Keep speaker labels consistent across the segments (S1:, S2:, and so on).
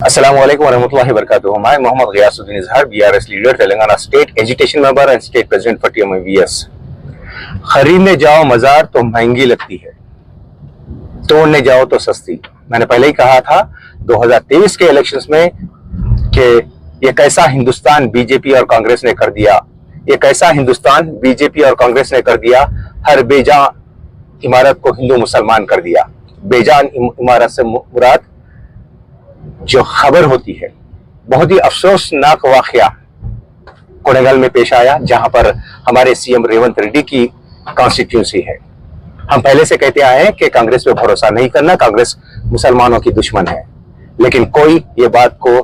S1: Assalamualaikum warahmatullahi wabarakatuh. मैं Mohammad Ghiasuddin Izhar, BRS leader, Telangana state education member and state president for TMVS. खरीदने जाओ मजार तो महंगी लगती है, तोड़ने जाओ तो सस्ती। मैंने पहले ही कहा था 2023 के इलेक्शंस में कि ये कैसा हिंदुस्तान बीजेपी और कांग्रेस ने कर दिया, ये कैसा हिंदुस्तान बीजेपी और कांग्रेस ने कर दिया। हर बेजान इमारत को हिंदू मुसलमान कर दिया। बेजान इमारत से मुराद जो खबर होती है, बहुत ही अफसोसनाक वाकया कोडेगल में पेश आया, जहां पर हमारे सीएम रेवंत रेड्डी की कॉन्स्टिट्यूंसी है। हम पहले से कहते आए हैं कि कांग्रेस पे भरोसा नहीं करना, कांग्रेस मुसलमानों की दुश्मन है, लेकिन कोई ये बात को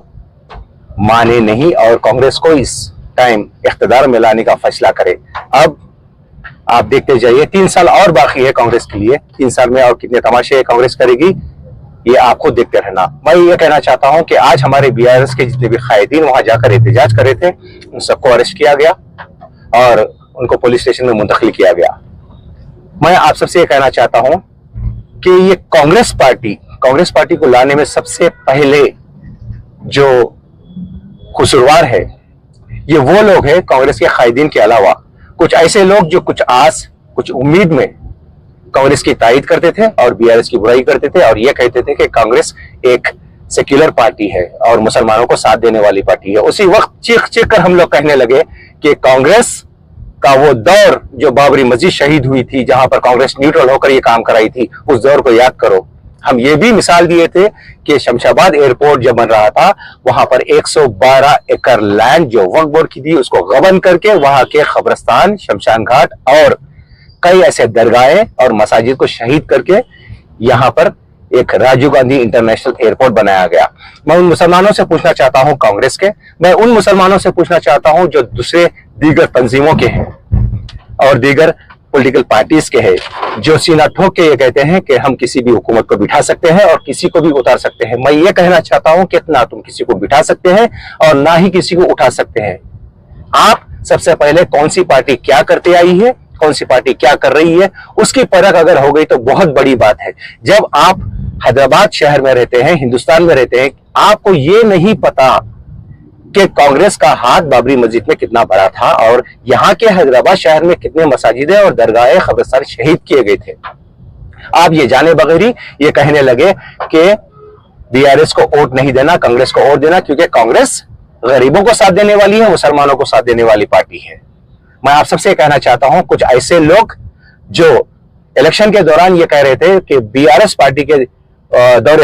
S1: माने नहीं और कांग्रेस को इस टाइम इख्तिदार में लाने का फैसला करे। अब आप देखते जाइए, 3 साल और बाकी है कांग्रेस के लिए। 3 साल में और कितने तमाशे कांग्रेस करेगी, ये आप खुद देखते रहना। मैं ये कहना चाहता हूं कि आज हमारे बीआरएस के जितने भी कायदीन वहां जाकर एहतजाज कर रहे थे, उन सबको अरेस्ट किया गया और उनको पुलिस स्टेशन में मुंतकिल किया गया। मैं आप सबसे ये कहना चाहता हूं कि ये कांग्रेस पार्टी को लाने में सबसे पहले जो कसूरवार है, ये वो लोग हैं कांग्रेस के कायदीन के अलावा कुछ ऐसे लोग जो कुछ आस कुछ उम्मीद में कांग्रेस की तायद करते थे और बीआरएस की बुराई करते थे और ये कहते थे कि कांग्रेस एक सेक्युलर पार्टी है और मुसलमानों को साथ देने वाली पार्टी है। उसी वक्त चीख चीख कर हम लोग कहने लगे कि कांग्रेस का वो दौर जो बाबरी मस्जिद शहीद हुई थी, जहां पर कांग्रेस न्यूट्रल होकर ये काम कराई थी, उस दौर को याद करो। हम ये भी मिसाल दिए थे कि शमशाबाद एयरपोर्ट जब बन रहा था, वहां पर 112 एकड़ लैंड जो वक्फ बोर्ड की थी, उसको गबन करके वहां के कब्रिस्तान, शमशान घाट और कई ऐसे दरगाहें और मसाजिद को शहीद करके यहाँ पर एक राजीव गांधी इंटरनेशनल एयरपोर्ट बनाया गया। मैं उन मुसलमानों से पूछना चाहता हूं कांग्रेस के, मैं उन मुसलमानों से पूछना चाहता हूं जो दीगर तंजीमों के हैं और दीगर पॉलिटिकल पार्टीज के हैं, जो सीना ठोक के ये कहते हैं कि हम किसी भी हुकूमत को बिठा सकते हैं और किसी को भी उतार सकते हैं। मैं ये कहना चाहता हूं कि ना तुम किसी को बिठा सकते हैं और ना ही किसी को उठा सकते हैं। आप सबसे पहले कौन सी पार्टी क्या करते आई है, कौन सी पार्टी क्या कर रही है, उसकी परख अगर हो गई तो बहुत बड़ी बात है। जब आप हैदराबाद शहर में रहते हैं, हिंदुस्तान में रहते हैं, आपको ये नहीं पता कि कांग्रेस का हाथ बाबरी मस्जिद में कितना बड़ा था और यहाँ के हैदराबाद शहर में कितने मसाजिदें और दरगाहें, कब्रिस्तान शहीद किए गए थे। आप ये जाने बगैर ही ये कहने लगे कि बीआरएस को वोट नहीं देना, कांग्रेस को वोट देना, क्योंकि कांग्रेस गरीबों को साथ देने वाली है, मुसलमानों को साथ देने वाली पार्टी है। मैं आप सबसे कहना चाहता हूं, कुछ ऐसे लोग जो इलेक्शन के दौरान ये कह रहे थे कि बीआरएस पार्टी के दौरे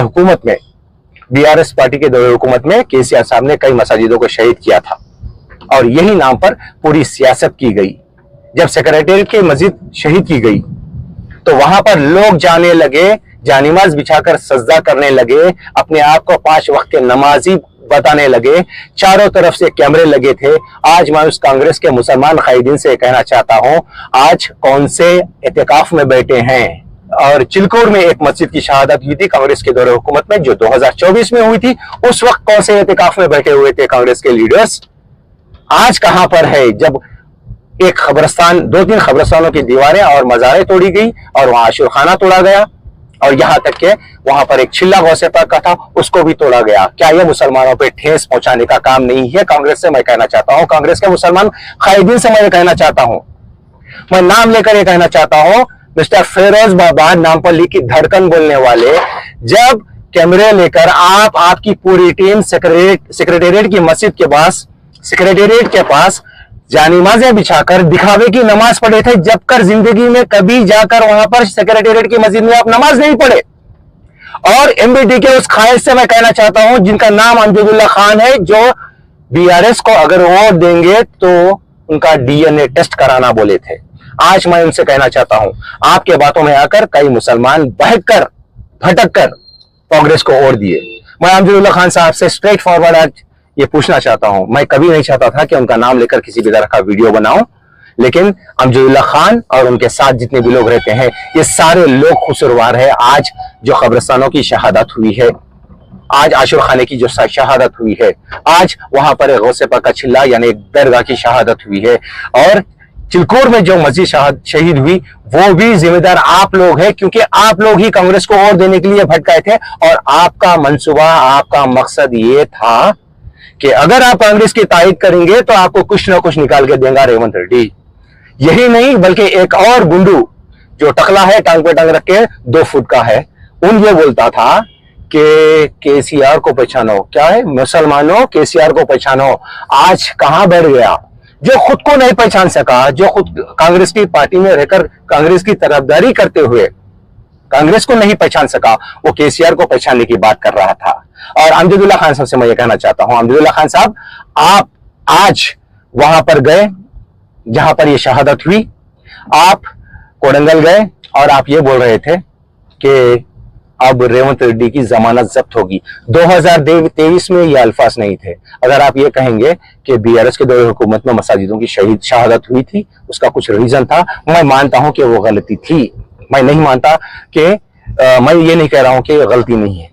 S1: हुकूमत में केसीआर साहब ने कई मसाजिदों को शहीद किया था और यही नाम पर पूरी सियासत की गई। जब सेक्रेटेरिएट की मस्जिद शहीद की गई तो वहां पर लोग जाने लगे, जानिमाज बिछाकर सजदा करने लगे, अपने आप को 5 वक्त के नमाजी बताने लगे, चारों तरफ से कैमरे लगे थे। आज मैं उस कांग्रेस के मुसलमान कायदीन से कहना चाहता हूं, आज कौन से एहतिकाफ में बैठे हैं। और चिलकोर में एक मस्जिद की शहादत हुई थी कांग्रेस के दौरे हुकूमत में, जो 2024 में हुई थी। उस वक्त कौन से एहतिकाफ में बैठे हुए थे कांग्रेस के लीडर्स? आज कहां पर है, जब एक कब्रिस्तान, 2-3 कब्रिस्तानों की दीवारें और मज़ारें तोड़ी गई और वहां आशुरखाना तोड़ा गया और यहां तक के वहां पर एक चिल्ला गौसे पाक का था, उसको भी तोड़ा गया। क्या यह मुसलमानों पे ठेस पहुंचाने का काम नहीं है? कांग्रेस से मैं कहना चाहता हूं, कांग्रेस के मुसलमान कायदीन से मैं कहना चाहता हूं, मैं नाम लेकर ये कहना चाहता हूं, मिस्टर फेरोज बाबा, नामपल्ली की धड़कन बोलने वाले, जब कैमरे लेकर आपकी पूरी टीम सेक्रेटेरिएट की मस्जिद के पास, सेक्रेटेरिएट के पास जानिमाजें बिछाकर दिखावे की नमाज पढ़े थे, जब कर जिंदगी में कभी जाकर वहां पर सेक्रेटेरिएट की मस्जिद में आप नमाज नहीं पढ़े। और एमबीडी के उस ख्वाहिश से मैं कहना चाहता हूं, जिनका नाम अमजदुल्ला खान है, जो बीआरएस को अगर वोट देंगे तो उनका डीएनए टेस्ट कराना बोले थे। आज मैं उनसे कहना चाहता हूं, आपके बातों में आकर कई मुसलमान भटक कर कांग्रेस को वोट दिए। मैं अमजदुल्ला खान साहब से स्ट्रेट फॉरवर्ड आज ये पूछना चाहता हूं, मैं कभी नहीं चाहता था कि उनका नाम लेकर किसी भी तरह का वीडियो बनाऊं, लेकिन अमजदुल्ला खान और उनके साथ जितने भी लोग रहते हैं, ये सारे लोग कसूरवार है। आज जो कब्रिस्तानों की शहादत हुई है, आज आशुर खाने की जो शहादत हुई है, आज वहां पर गौसे पाक का चिल्ला यानी एक दरगाह की शहादत हुई है और चिलकोर में जो मस्जिद शहीद हुई वो भी जिम्मेदार आप लोग हैं, क्योंकि आप लोग ही कांग्रेस को वोट देने के लिए भटकाए थे। और आपका मंसूबा, आपका मकसद ये था कि अगर आप कांग्रेस की तायद करेंगे तो आपको कुछ ना कुछ निकाल के देगा रेवंत रेड्डी। यही नहीं बल्कि एक और गुंडू जो टकला है, टांग पे टांग रख के 2 फुट का है, उन ये बोलता था कि केसीआर को पहचानो। क्या है? मुसलमानों केसीआर को पहचानो। आज कहां बढ़ गया? जो खुद को नहीं पहचान सका, जो खुद कांग्रेस की पार्टी में रहकर कांग्रेस की तरफदारी करते हुए कांग्रेस को नहीं पहचान सका, वो केसीआर को पहचानने की बात कर रहा था। और अमजदुल्ला खान साहब से मैं ये कहना चाहता हूं, अमजदुल्ला खान साहब, आप आज वहां पर गए जहां पर ये शहादत हुई, आप कोडंगल गए और आप ये बोल रहे थे कि अब रेवंत रेड्डी की जमानत जब्त होगी। 2023 में ये अल्फाज नहीं थे। अगर आप ये कहेंगे कि बीआरएस के दौरे हुकूमत में मसाजिदों की शहादत हुई थी, उसका कुछ रीजन था, मैं मानता हूं कि वो गलती थी। मैं नहीं मानता कि मैं ये नहीं कह रहा हूं कि गलती नहीं है,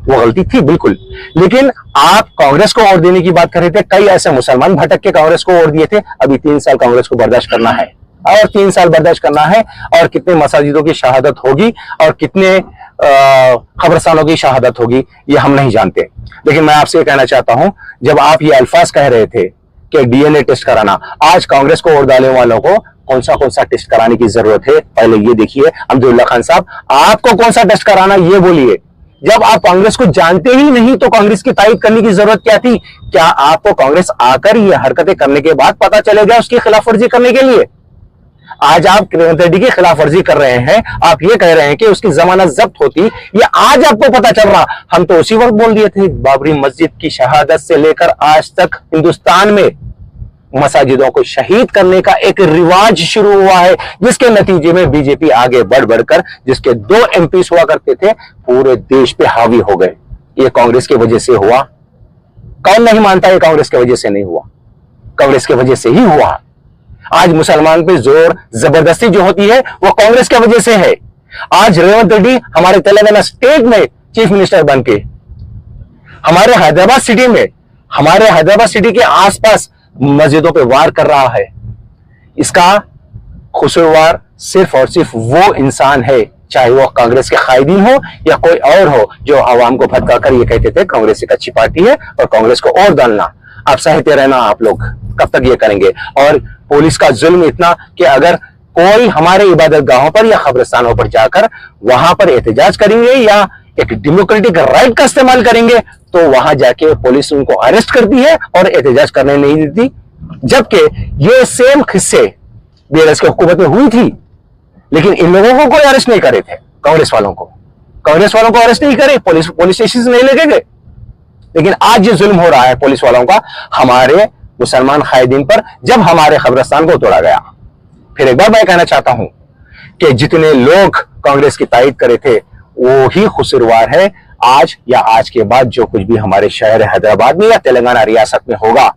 S1: वो गलती थी बिल्कुल। लेकिन आप कांग्रेस को वोट देने की बात कर रहे थे। कई ऐसे मुसलमान भटक के कांग्रेस को वोट दिए थे। अभी 3 साल कांग्रेस को बर्दाश्त करना है और 3 साल बर्दाश्त करना है, और कितने मसाजिदों की शहादत होगी और कितने खबरस्तानों की शहादत होगी ये हम नहीं जानते। लेकिन मैं आपसे ये कहना चाहता हूं, जब आप ये अल्फाज कह रहे थे कि डीएनए टेस्ट कराना, आज कांग्रेस को वोट डालने वालों को कौन सा टेस्ट कराने की जरूरत है? पहले ये देखिए अब्दुल्ला खान साहब, आपको कौन सा टेस्ट कराना ये बोलिए। जब आप कांग्रेस को जानते ही नहीं तो कांग्रेस की तायद करने की जरूरत क्या थी? क्या आपको कांग्रेस आकर ये हरकतें करने के बाद पता चलेगा उसकी खिलाफ वर्जी करने के लिए? आज आप रेवंत रेड्डी की खिलाफ वर्जी कर रहे हैं, आप ये कह रहे हैं कि उसकी जमानत जब्त होती, ये आज आपको पता चल रहा। हम तो उसी वक्त बोल दिए थे। बाबरी मस्जिद की शहादत से लेकर आज तक हिंदुस्तान में मसाजिदों को शहीद करने का एक रिवाज शुरू हुआ है, जिसके नतीजे में बीजेपी आगे बढ़ बढ़कर, जिसके 2 एमपी हुआ करते थे, पूरे देश पे हावी हो गए। ये कांग्रेस की वजह से हुआ। कौन नहीं मानता ये कांग्रेस की वजह से नहीं हुआ? कांग्रेस की वजह से ही हुआ। आज मुसलमान पे जोर जबरदस्ती जो होती है वो कांग्रेस की वजह से है। आज रेवंत रेड्डी हमारे तेलंगाना स्टेट में चीफ मिनिस्टर बन के हमारे हैदराबाद सिटी के आसपास मस्जिदों पे वार कर रहा है। इसका कसूरवार सिर्फ और सिर्फ वो इंसान है, चाहे वो कांग्रेस के कायदीन हो या कोई और हो, जो आवाम को भटका कर ये कहते थे कांग्रेस एक अच्छी पार्टी है और कांग्रेस को और डालना। आप सहते रहना, आप लोग कब तक ये करेंगे? और पुलिस का जुल्म इतना कि अगर कोई हमारे इबादत गाहों पर या खबरस्तानों पर जाकर वहां पर एहतजाज करेंगे या एक डेमोक्रेटिक राइट का इस्तेमाल करेंगे तो वहां जाके पुलिस उनको अरेस्ट करती है और एहतजाज करने नहीं देती। जबकि ये सेम किस्से बीआरएस की हुकूमत में हुई थी, लेकिन इन लोगों को कोई अरेस्ट नहीं करे थे। कांग्रेस वालों को अरेस्ट नहीं करे, पुलिस स्टेशन नहीं लेके गए। लेकिन आज ये जुल्म हो रहा है पुलिस वालों का हमारे मुसलमान कायदीन पर, जब हमारे खबरस्तान को तोड़ा गया। फिर एक बार मैं कहना चाहता हूं कि जितने लोग कांग्रेस की तायद करे थे वो ही कसूरवार है। आज या आज के बाद जो कुछ भी हमारे शहर हैदराबाद में या तेलंगाना रियासत में होगा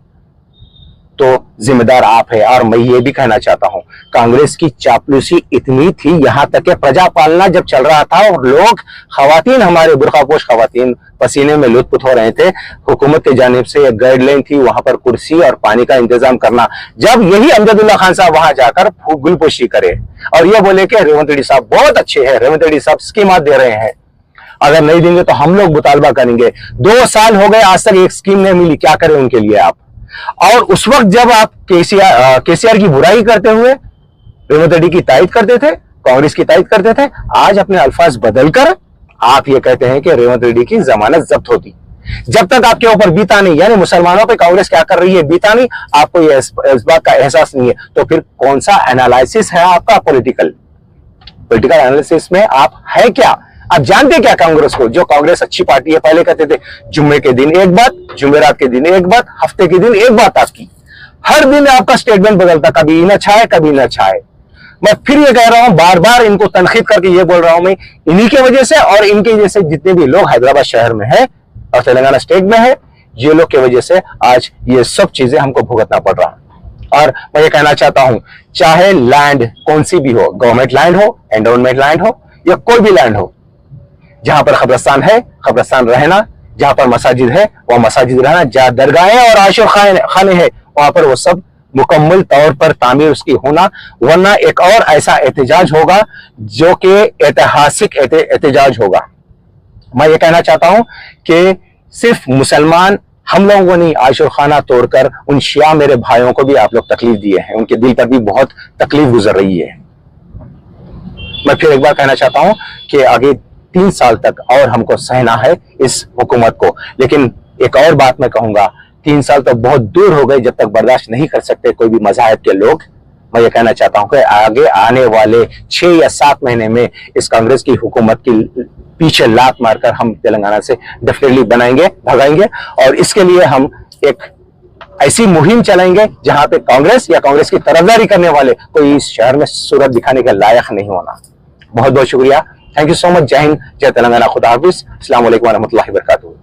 S1: तो जिम्मेदार आप है। और मैं ये भी कहना चाहता हूं, कांग्रेस की चापलूसी इतनी थी, यहां तक कि प्रजा पालना जब चल रहा था और लोग खवातीन, हमारे बुरखापोश खवातीन पसीने में लुत्फ हो रहे थे, हुकूमत की जानिब से एक गाइडलाइन थी वहां पर कुर्सी और पानी का इंतजाम करना। जब यही अमजदुल्ला खान साहब वहां जाकर गुलपोशी करे और ये बोले कि रेवंत रेड्डी साहब बहुत अच्छे हैं, रेवंत रेड्डी साहब स्कीमात दे रहे हैं, अगर नहीं देंगे तो हम लोग मुतालबा करेंगे। 2 साल हो गए आज तक एक स्कीम नहीं मिली, क्या करें उनके लिए आप? और उस वक्त जब आप केसीआर की बुराई करते हुए रेवंत रेड्डी की तायद करते थे, कांग्रेस की तायद करते थे, आज अपने अल्फाज बदलकर आप ये कहते हैं कि रेवंत रेड्डी की जमानत जब्त होती। जब तक आपके ऊपर बीता नहीं, यानी मुसलमानों पे कांग्रेस क्या कर रही है बीता नहीं, आपको ये इस बात का एहसास नहीं है, तो फिर कौन सा एनालिसिस है आपका? पॉलिटिकल एनालिसिस में आप है क्या? आप जानते क्या कांग्रेस को? जो कांग्रेस अच्छी पार्टी है, पहले कहते थे जुम्मे के दिन एक बात, जुमेरात के दिन एक बात, हफ्ते के दिन एक बात आपकी, हर दिन आपका स्टेटमेंट बदलता, कभी इन अच्छा है कभी इन अच्छा है। मैं फिर ये कह रहा हूं, बार बार इनको तनखीद करके ये बोल रहा हूं, मैं इन्हीं की वजह से और इनके जैसे जितने भी लोग हैदराबाद शहर में है और तेलंगाना स्टेट में है, ये लोग की वजह से आज ये सब चीजें हमको भुगतना पड़ रहा है। और मैं ये कहना चाहता हूं, चाहे लैंड कौन सी भी हो, गवर्नमेंट लैंड हो, एंडोनमेंट लैंड हो या कोई भी लैंड हो, जहां पर खबरस्तान है खबरस्तान रहना, जहां पर मसाजिद है वहां मसाजिद रहना, जहां दरगाहें और आशिर खाने हैं वहां पर वो सब मुकम्मल तौर पर तामीर उसकी होना, वरना एक और ऐसा एहतजाज होगा जो कि ऐतिहासिक एहतजाज होगा। मैं ये कहना चाहता हूं कि सिर्फ मुसलमान हम लोगों को नहीं, आयशुल खाना तोड़कर उन शिया मेरे भाइयों को भी आप लोग तकलीफ दिए हैं, उनके दिल पर भी बहुत तकलीफ गुजर रही है। मैं फिर एक बार कहना चाहता हूं कि आगे 3 साल तक और हमको सहना है इस हुकूमत को। लेकिन एक और बात मैं कहूंगा, 3 साल तो बहुत दूर हो गए जब तक बर्दाश्त नहीं कर सकते कोई भी मज़ाहिब के लोग। मैं ये कहना चाहता हूं कि आगे आने वाले 6 या 7 महीने में इस कांग्रेस की हुकूमत की पीछे लात मारकर हम तेलंगाना से डेफिनेटली भगाएंगे। और इसके लिए हम एक ऐसी मुहिम चलाएंगे जहां पे कांग्रेस या कांग्रेस की तरफदारी करने वाले कोई इस शहर में सूरत दिखाने के लायक नहीं होना। बहुत बहुत शुक्रिया। Thank you so much. जय हिंद, जय तेलंगाना, खुदा हाफिज, अस्सलाम वालेकुम व रहमतुल्लाहि व बरकातुहू।